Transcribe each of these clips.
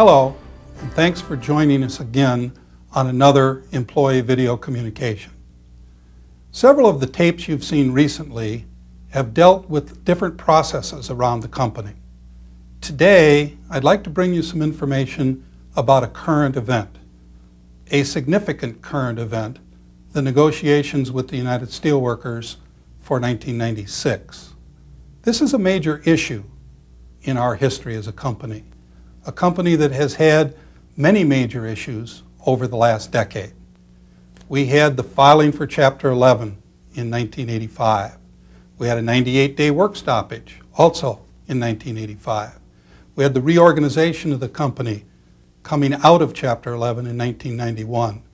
Hello, and thanks for joining us again on another employee video communication. Several of the tapes you've seen recently have dealt with different processes around the company. Today, I'd like to bring you some information about a current event, a significant current event, the negotiations with the United Steelworkers for 1996. This is a major issue in our history as a company that has had many major issues over the last decade. We had the filing for Chapter 11 in 1985. We had a 98-day work stoppage also in 1985. We had the reorganization of the company coming out of Chapter 11 in 1991.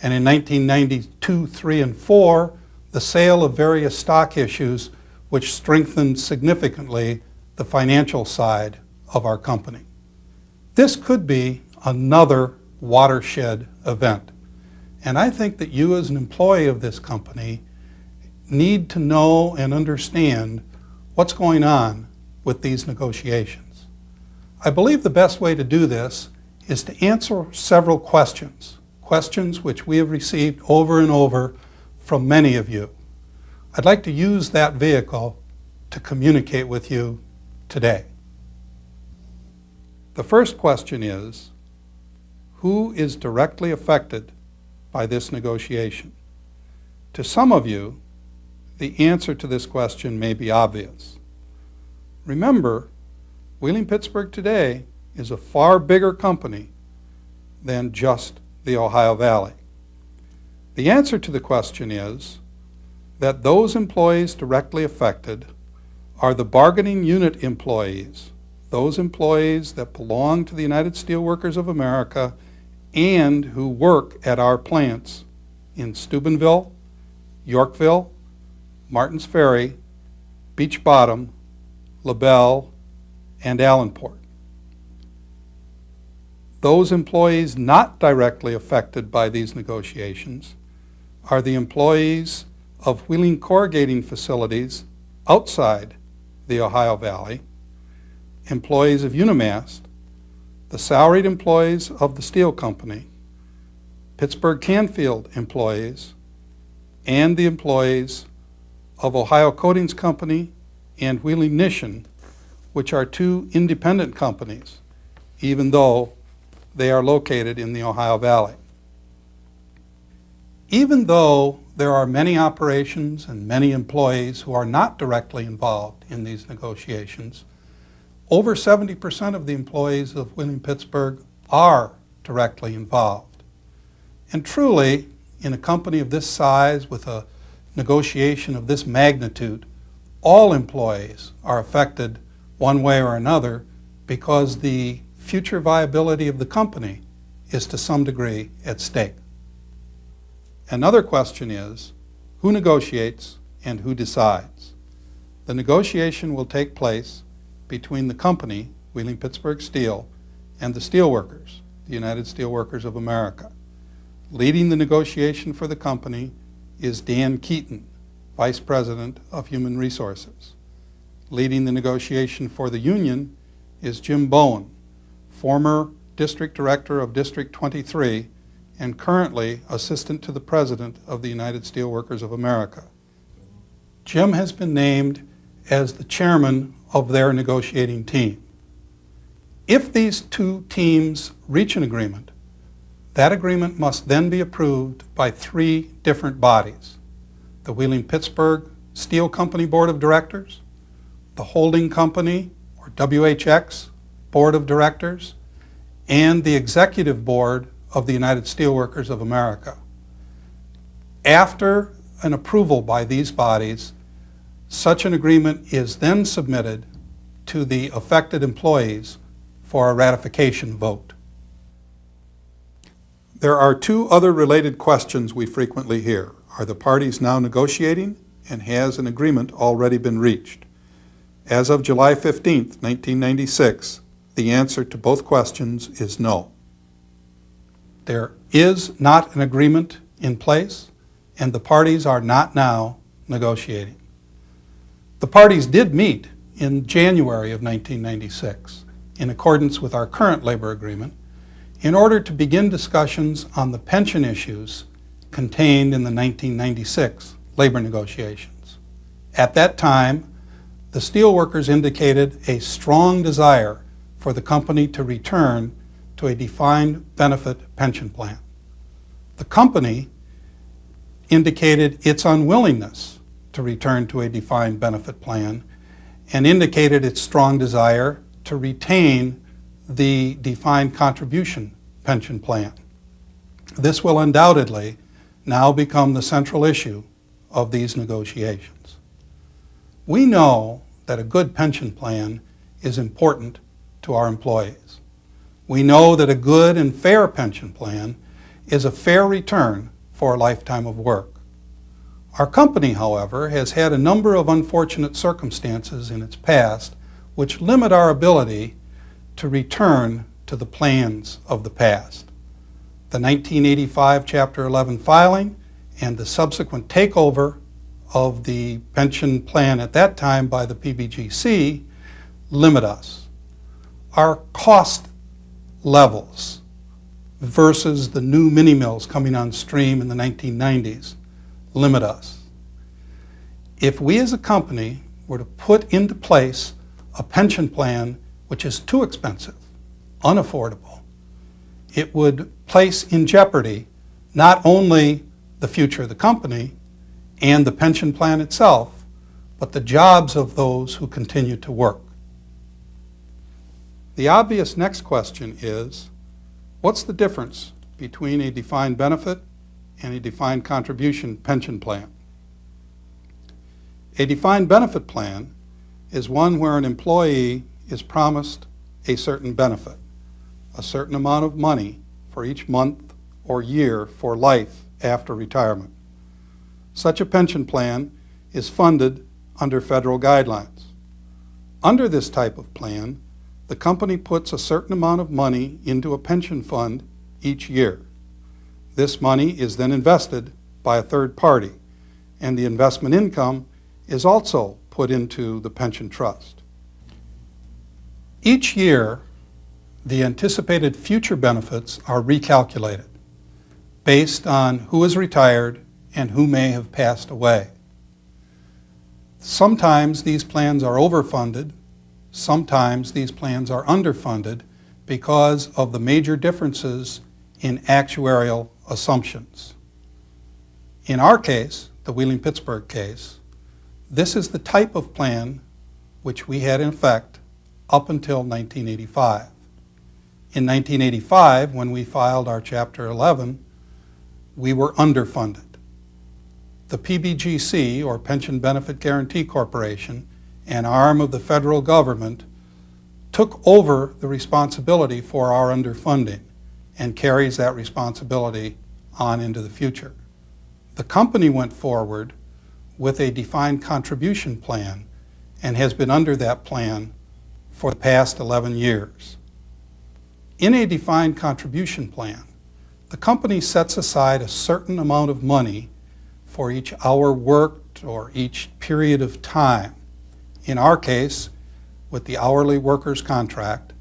And in 1992, 3, and 4, the sale of various stock issues which strengthened significantly the financial side of our company. This could be another watershed event. And I think that you as an employee of this company need to know and understand what's going on with these negotiations. I believe the best way to do this is to answer several questions which we have received over and over from many of you. I'd like to use that vehicle to communicate with you today. The first question is, who is directly affected by this negotiation? To some of you, the answer to this question may be obvious. Remember, Wheeling Pittsburgh today is a far bigger company than just the Ohio Valley. The answer to the question is that those employees directly affected are the bargaining unit employees, those employees that belong to the United Steelworkers of America and who work at our plants in Steubenville, Yorkville, Martins Ferry, Beach Bottom, LaBelle, and Allenport. Those employees not directly affected by these negotiations are the employees of Wheeling corrugating facilities outside the Ohio Valley, employees of Unimast, the salaried employees of the steel company, Pittsburgh Canfield employees, and the employees of Ohio Coatings Company and Wheeling Nishin, which are two independent companies, even though they are located in the Ohio Valley. Even though there are many operations and many employees who are not directly involved in these negotiations, over 70% of the employees of Wheeling Pittsburgh are directly involved. And truly, in a company of this size with a negotiation of this magnitude, all employees are affected one way or another because the future viability of the company is to some degree at stake. Another question is, who negotiates and who decides? The negotiation will take place between the company, Wheeling Pittsburgh Steel, and the steelworkers, the United Steelworkers of America. Leading the negotiation for the company is Dan Keaton, Vice President of Human Resources. Leading the negotiation for the union is Jim Bowen, former District Director of District 23 and currently Assistant to the President of the United Steelworkers of America. Jim has been named as the chairman of their negotiating team. If these two teams reach an agreement, that agreement must then be approved by three different bodies: the Wheeling Pittsburgh Steel Company Board of Directors, the Holding Company, or WHX, Board of Directors, and the Executive Board of the United Steelworkers of America. After an approval by these bodies, such an agreement is then submitted to the affected employees for a ratification vote. There are two other related questions we frequently hear. Are the parties now negotiating, and has an agreement already been reached? As of July 15th, 1996, the answer to both questions is no. There is not an agreement in place, and the parties are not now negotiating. The parties did meet in January of 1996, in accordance with our current labor agreement, in order to begin discussions on the pension issues contained in the 1996 labor negotiations. At that time, the steelworkers indicated a strong desire for the company to return to a defined benefit pension plan. The company indicated its unwillingness to return to a defined benefit plan and indicated its strong desire to retain the defined contribution pension plan. This will undoubtedly now become the central issue of these negotiations. We know that a good pension plan is important to our employees. We know that a good and fair pension plan is a fair return for a lifetime of work. Our company, however, has had a number of unfortunate circumstances in its past which limit our ability to return to the plans of the past. The 1985 Chapter 11 filing and the subsequent takeover of the pension plan at that time by the PBGC limit us. Our cost levels versus the new mini mills coming on stream in the 1990s limit us. If we as a company were to put into place a pension plan which is too expensive, unaffordable, it would place in jeopardy not only the future of the company and the pension plan itself, but the jobs of those who continue to work. The obvious next question is, what's the difference between a defined benefit and a defined contribution pension plan? A defined benefit plan is one where an employee is promised a certain benefit, a certain amount of money for each month or year for life after retirement. Such a pension plan is funded under federal guidelines. Under this type of plan, the company puts a certain amount of money into a pension fund each year. This money is then invested by a third party, and the investment income is also put into the pension trust. Each year, the anticipated future benefits are recalculated based on who is retired and who may have passed away. Sometimes these plans are overfunded, sometimes these plans are underfunded because of the major differences in actuarial assumptions. In our case, the Wheeling-Pittsburgh case, this is the type of plan which we had in effect up until 1985. In 1985, when we filed our Chapter 11, we were underfunded. The PBGC, or Pension Benefit Guaranty Corporation, an arm of the federal government, took over the responsibility for our underfunding and carries that responsibility on into the future. The company went forward with a defined contribution plan and has been under that plan for the past 11 years. In a defined contribution plan, the company sets aside a certain amount of money for each hour worked or each period of time. In our case, with the hourly workers contract,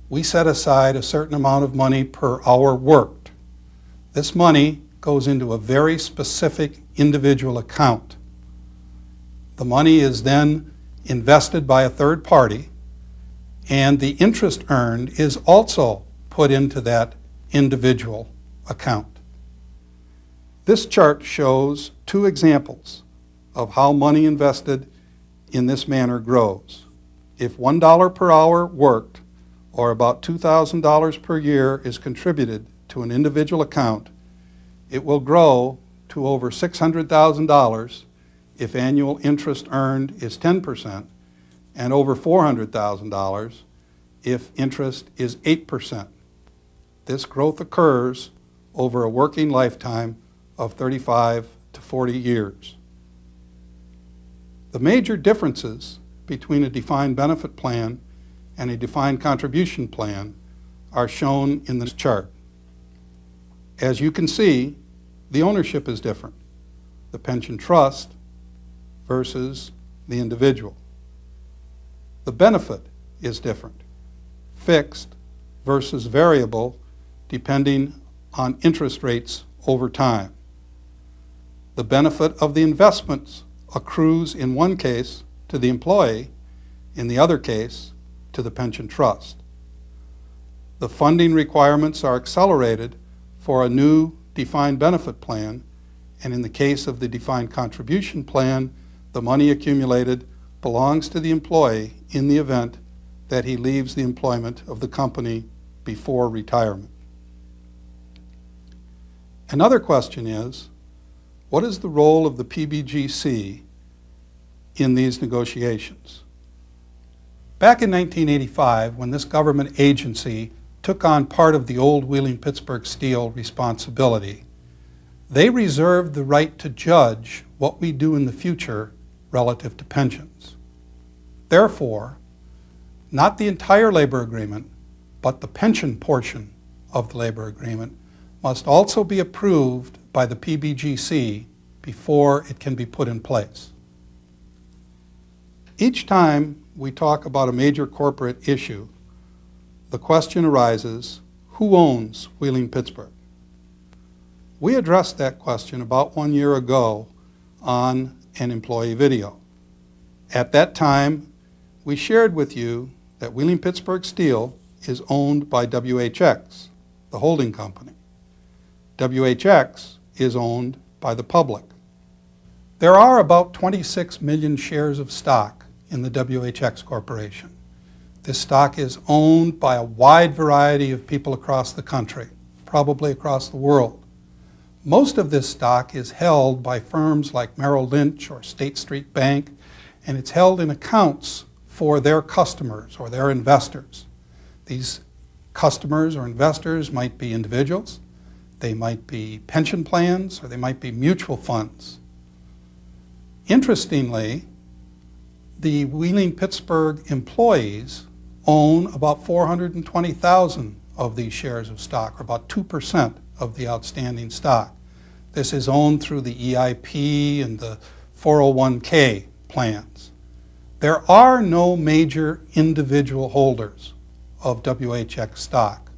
we set aside a certain amount of money per hour worked. This money goes into a very specific individual account. The money is then invested by a third party, and the interest earned is also put into that individual account. This chart shows two examples of how money invested in this manner grows. If $1 per hour worked, or about $2,000 per year, is contributed to an individual account, it will grow to over $600,000 if annual interest earned is 10%, and over $400,000 if interest is 8%. This growth occurs over a working lifetime of 35 to 40 years. The major differences between a defined benefit plan and a defined contribution plan are shown in this chart. As you can see, the ownership is different. The pension trust versus the individual. The benefit is different. fixed versus variable, depending on interest rates over time. The benefit of the investments accrues in one case to the employee, in the other case to the pension trust. The funding requirements are accelerated for a new defined benefit plan, and in the case of the defined contribution plan, the money accumulated belongs to the employee in the event that he leaves the employment of the company before retirement. Another question is, what is the role of the PBGC in these negotiations? Back in 1985, when this government agency took on part of the old Wheeling-Pittsburgh Steel responsibility, they reserved the right to judge what we do in the future relative to pensions. Therefore, not the entire labor agreement, but the pension portion of the labor agreement must also be approved by the PBGC before it can be put in place. Each time we talk about a major corporate issue, the question arises, who owns Wheeling-Pittsburgh? We addressed that question about 1 year ago on an employee video. At that time, we shared with you that Wheeling-Pittsburgh Steel is owned by WHX, the holding company. WHX is owned by the public. There are about 26 million shares of stock in the WHX Corporation. This stock is owned by a wide variety of people across the country, probably across the world. Most of this stock is held by firms like Merrill Lynch or State Street Bank, and it's held in accounts for their customers or their investors. These customers or investors might be individuals, they might be pension plans, or they might be mutual funds. Interestingly, the Wheeling-Pittsburgh employees own about 420,000 of these shares of stock, or about 2% of the outstanding stock. This is owned through the EIP and the 401k plans. There are no major individual holders of WHX stock.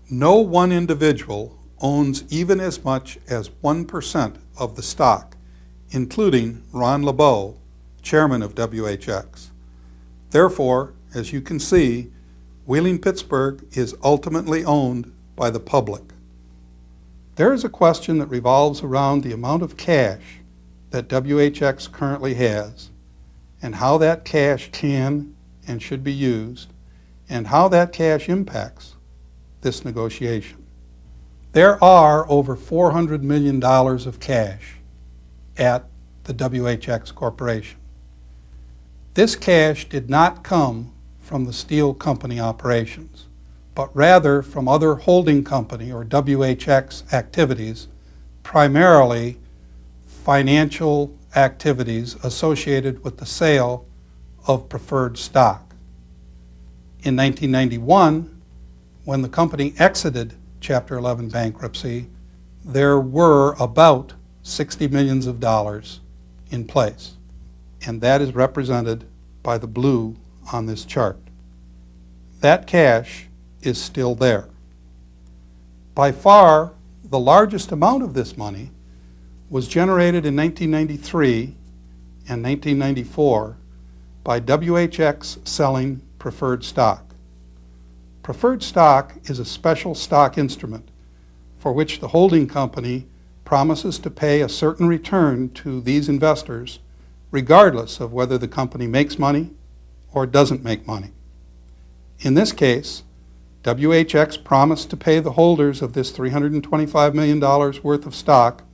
No one individual owns even as much as 1% of the stock, including Ron LeBeau, chairman of WHX. Therefore, as you can see, Wheeling-Pittsburgh is ultimately owned by the public. There is a question that revolves around the amount of cash that WHX currently has, and how that cash can and should be used, and how that cash impacts this negotiation. There are over $400 million of cash at the WHX Corporation. This cash did not come from the steel company operations, but rather from other holding company or WHX activities, primarily financial activities associated with the sale of preferred stock. In 1991, when the company exited Chapter 11 bankruptcy, there were about $60 million in place, and that is represented by the blue on this chart. That cash is still there. By far, the largest amount of this money was generated in 1993 and 1994 by WHX selling preferred stock. Preferred stock is a special stock instrument for which the holding company promises to pay a certain return to these investors regardless of whether the company makes money or doesn't make money. In this case, WHX promised to pay the holders of this $325 million worth of stock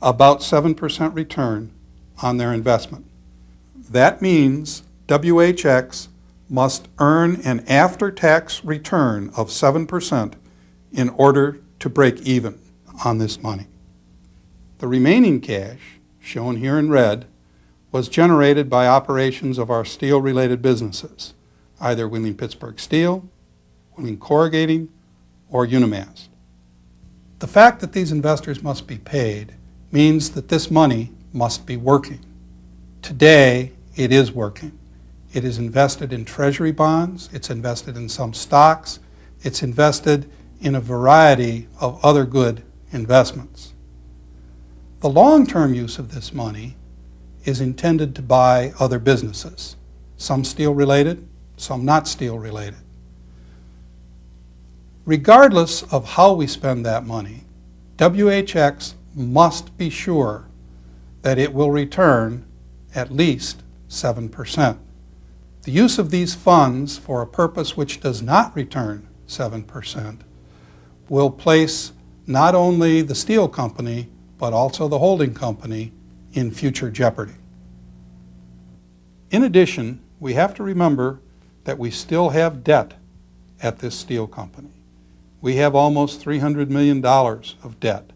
about 7% return on their investment. That means WHX must earn an after-tax return of 7% in order to break even on this money. The remaining cash, shown here in red, was generated by operations of our steel-related businesses, either Wheeling-Pittsburgh Steel, Wheeling Corrugating, or Unimast. The fact that these investors must be paid means that this money must be working. Today, it is working. It is invested in treasury bonds, it's invested in some stocks, it's invested in a variety of other good investments. The long-term use of this money is intended to buy other businesses, some steel-related, some not steel-related. Regardless of how we spend that money, WHX must be sure that it will return at least 7%. The use of these funds for a purpose which does not return 7% will place not only the steel company, but also the holding company in future jeopardy. In addition, we have to remember that we still have debt at this steel company. We have almost $300 million of debt,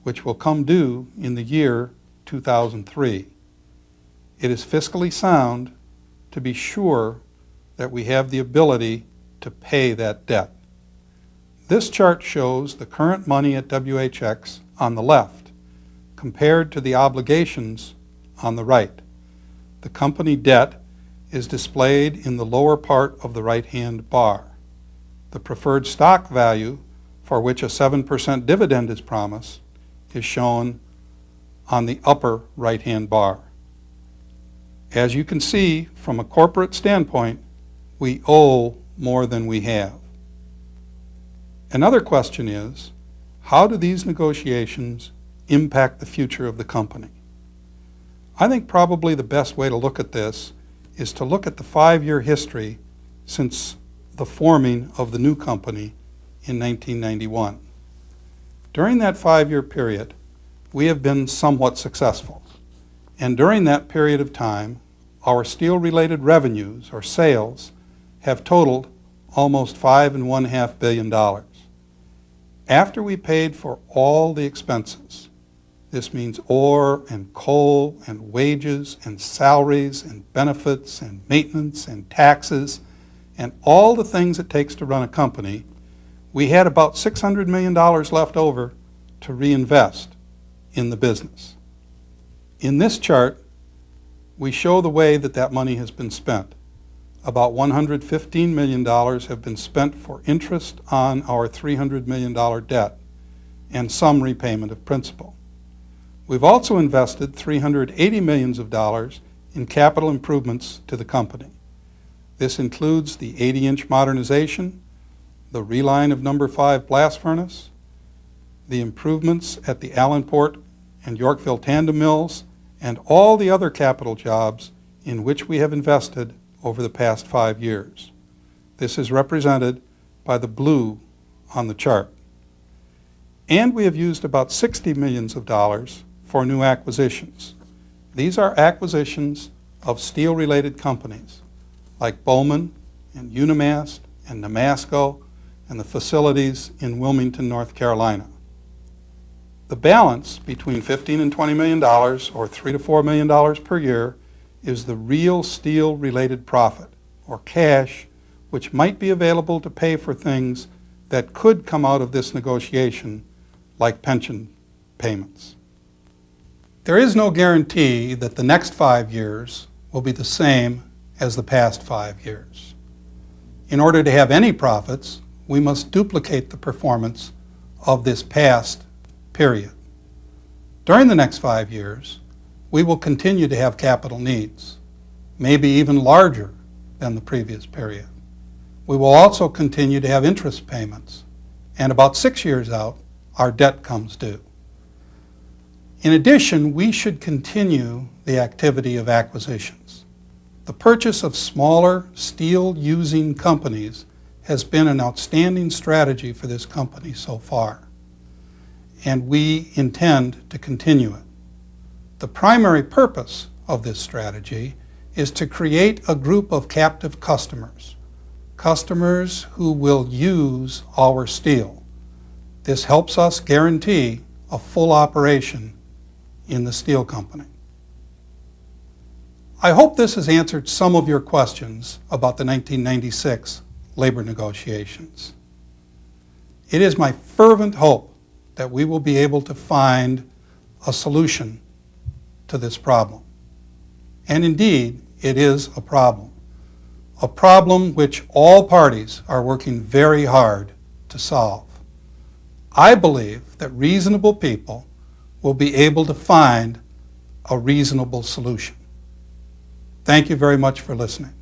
which will come due in the year 2003. It is fiscally sound to be sure that we have the ability to pay that debt. This chart shows the current money at WHX on the left compared to the obligations on the right. The company debt is displayed in the lower part of the right-hand bar. The preferred stock value, for which a 7% dividend is promised, is shown on the upper right-hand bar. As you can see, from a corporate standpoint, we owe more than we have. Another question is, how do these negotiations impact the future of the company? I think probably the best way to look at this is to look at the 5-year history since the forming of the new company in 1991. During that 5-year period, we have been somewhat successful. And during that period of time, our steel-related revenues, or sales, have totaled almost $5.5 billion. After we paid for all the expenses, this means ore and coal and wages and salaries and benefits and maintenance and taxes and all the things it takes to run a company, we had about $600 million left over to reinvest in the business. In this chart, we show the way that that money has been spent. About $115 million have been spent for interest on our $300 million debt and some repayment of principal. We've also invested $380 million in capital improvements to the company. This includes the 80-inch modernization, the reline of number 5 blast furnace, the improvements at the Allenport and Yorkville tandem mills, and all the other capital jobs in which we have invested over the past 5 years. This is represented by the blue on the chart. And we have used about $60 million for new acquisitions. These are acquisitions of steel-related companies like Bowman and Unimast and Namasco and the facilities in Wilmington, North Carolina. The balance between $15 and $20 million, or $3 to $4 million per year, is the real steel-related profit, or cash, which might be available to pay for things that could come out of this negotiation, like pension payments. There is no guarantee that the next 5 years will be the same as the past 5 years. In order to have any profits, we must duplicate the performance of this past period. During the next 5 years, we will continue to have capital needs, maybe even larger than the previous period. We will also continue to have interest payments, and about 6 years out, our debt comes due. In addition, we should continue the activity of acquisitions. The purchase of smaller steel-using companies has been an outstanding strategy for this company so far, and we intend to continue it. The primary purpose of this strategy is to create a group of captive customers, customers who will use our steel. This helps us guarantee a full operation in the steel company. I hope this has answered some of your questions about the 1996 labor negotiations. It is my fervent hope that we will be able to find a solution to this problem. And indeed, it is a problem. a problem which all parties are working very hard to solve. I believe that reasonable people will be able to find a reasonable solution. Thank you very much for listening.